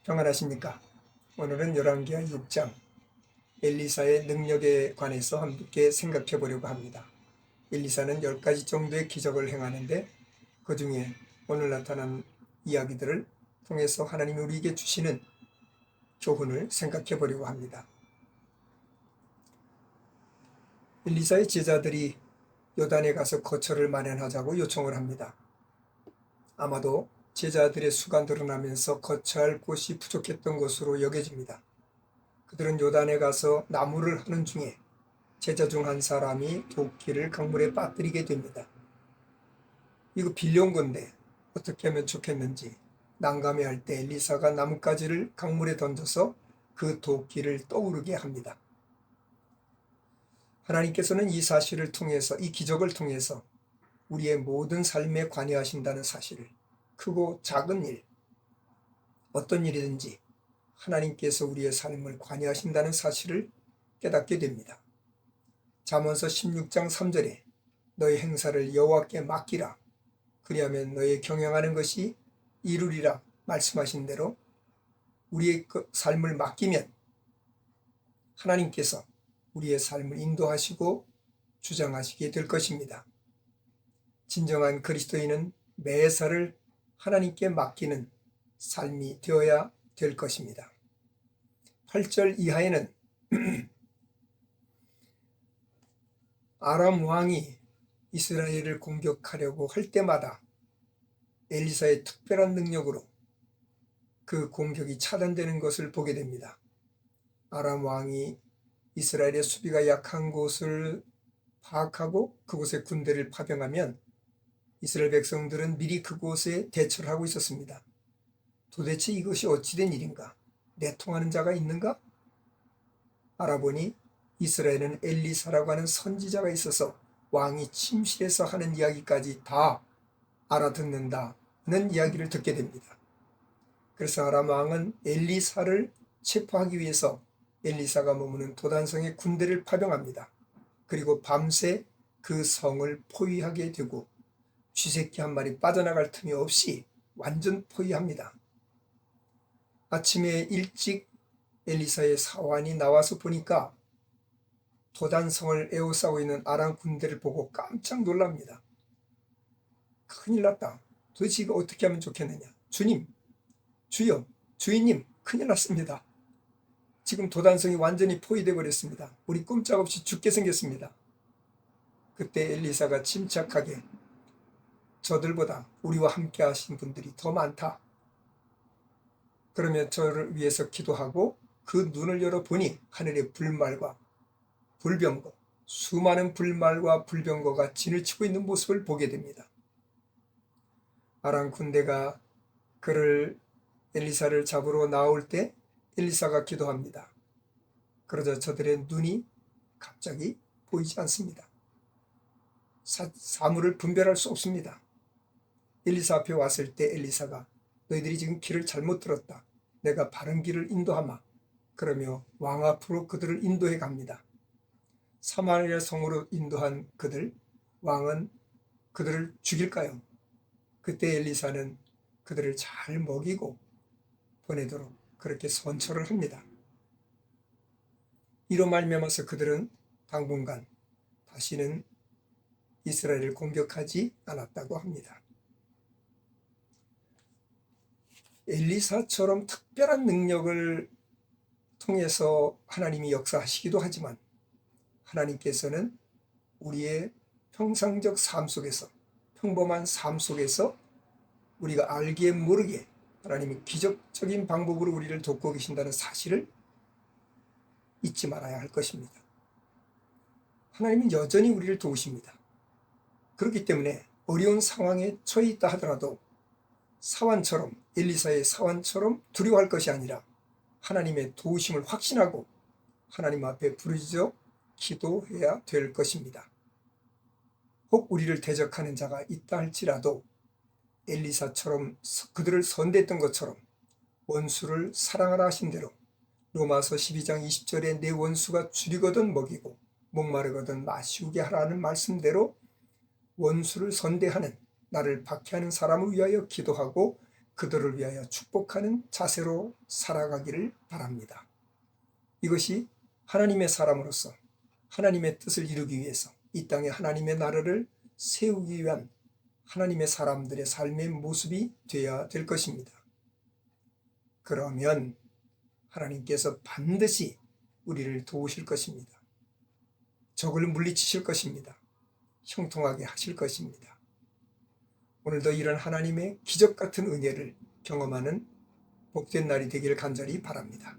평안하십니까? 오늘은 열왕기하 6장 엘리사의 능력에 관해서 함께 생각해 보려고 합니다. 엘리사는 10가지 정도의 기적을 행하는데 그 중에 오늘 나타난 이야기들을 통해서 하나님이 우리에게 주시는 교훈을 생각해 보려고 합니다. 엘리사의 제자들이 요단에 가서 거처를 마련하자고 요청을 합니다. 아마도 제자들의 수가 늘어나면서 거처할 곳이 부족했던 것으로 여겨집니다. 그들은 요단에 가서 나무를 하는 중에 제자 중 한 사람이 도끼를 강물에 빠뜨리게 됩니다. 이거 빌려온 건데 어떻게 하면 좋겠는지 난감해할 때 엘리사가 나뭇가지를 강물에 던져서 그 도끼를 떠오르게 합니다. 하나님께서는 이 사실을 통해서, 이 기적을 통해서 우리의 모든 삶에 관여하신다는 사실을, 크고 작은 일, 어떤 일이든지 하나님께서 우리의 삶을 관여하신다는 사실을 깨닫게 됩니다. 잠언서 16장 3절에 너의 행사를 여호와께 맡기라. 그리하면 너의 경영하는 것이 이루리라 말씀하신 대로 우리의 삶을 맡기면 하나님께서 우리의 삶을 인도하시고 주장하시게 될 것입니다. 진정한 그리스도인은 매사를 하나님께 맡기는 삶이 되어야 될 것입니다. 8절 이하에는 아람 왕이 이스라엘을 공격하려고 할 때마다 엘리사의 특별한 능력으로 그 공격이 차단되는 것을 보게 됩니다. 아람 왕이 이스라엘의 수비가 약한 곳을 파악하고 그곳에 군대를 파병하면 이스라엘 백성들은 미리 그곳에 대처를 하고 있었습니다. 도대체 이것이 어찌된 일인가? 내통하는 자가 있는가? 알아보니 이스라엘은 엘리사라고 하는 선지자가 있어서 왕이 침실에서 하는 이야기까지 다 알아듣는다는 이야기를 듣게 됩니다. 그래서 아람 왕은 엘리사를 체포하기 위해서 엘리사가 머무는 도단성에 군대를 파병합니다. 그리고 밤새 그 성을 포위하게 되고 쥐새끼 한 마리 빠져나갈 틈이 없이 완전 포위합니다. 아침에 일찍 엘리사의 사환이 나와서 보니까 도단성을 에워싸고 있는 아람 군대를 보고 깜짝 놀랍니다. 큰일 났다. 도대체 이거 어떻게 하면 좋겠느냐. 주님, 주여, 주인님, 큰일 났습니다. 지금 도단성이 완전히 포위되어 버렸습니다. 우리 꼼짝없이 죽게 생겼습니다. 그때 엘리사가 침착하게 저들보다 우리와 함께 하신 분들이 더 많다. 그러면 저를 위해서 기도하고 그 눈을 열어보니 하늘의 불말과 불병거, 수많은 불말과 불병거가 진을 치고 있는 모습을 보게 됩니다. 아람 군대가 엘리사를 잡으러 나올 때 엘리사가 기도합니다. 그러자 저들의 눈이 갑자기 보이지 않습니다. 사물을 분별할 수 없습니다. 엘리사 앞에 왔을 때 엘리사가 너희들이 지금 길을 잘못 들었다. 내가 바른 길을 인도하마. 그러며 왕 앞으로 그들을 인도해 갑니다. 사마리아 성으로 인도한 왕은 그들을 죽일까요? 그때 엘리사는 그들을 잘 먹이고 보내도록 그렇게 선처를 합니다. 이로 말미암아서 그들은 당분간 다시는 이스라엘을 공격하지 않았다고 합니다. 엘리사처럼 특별한 능력을 통해서 하나님이 역사하시기도 하지만 하나님께서는 우리의 평상적 삶 속에서, 평범한 삶 속에서 우리가 알게 모르게 하나님이 기적적인 방법으로 우리를 돕고 계신다는 사실을 잊지 말아야 할 것입니다. 하나님은 여전히 우리를 도우십니다. 그렇기 때문에 어려운 상황에 처해 있다 하더라도 엘리사의 사환처럼 두려워할 것이 아니라 하나님의 도우심을 확신하고 하나님 앞에 부르짖어 기도해야 될 것입니다. 혹 우리를 대적하는 자가 있다 할지라도 엘리사처럼 그들을 선대했던 것처럼 원수를 사랑하라 하신 대로 로마서 12장 20절에 내 원수가 줄이거든 먹이고 목마르거든 마시우게 하라는 말씀대로 원수를 선대하는, 나를 박해하는 사람을 위하여 기도하고 그들을 위하여 축복하는 자세로 살아가기를 바랍니다. 이것이 하나님의 사람으로서 하나님의 뜻을 이루기 위해서 이 땅에 하나님의 나라를 세우기 위한 하나님의 사람들의 삶의 모습이 되어야 될 것입니다. 그러면 하나님께서 반드시 우리를 도우실 것입니다. 적을 물리치실 것입니다. 형통하게 하실 것입니다. 오늘도 이런 하나님의 기적 같은 은혜를 경험하는 복된 날이 되기를 간절히 바랍니다.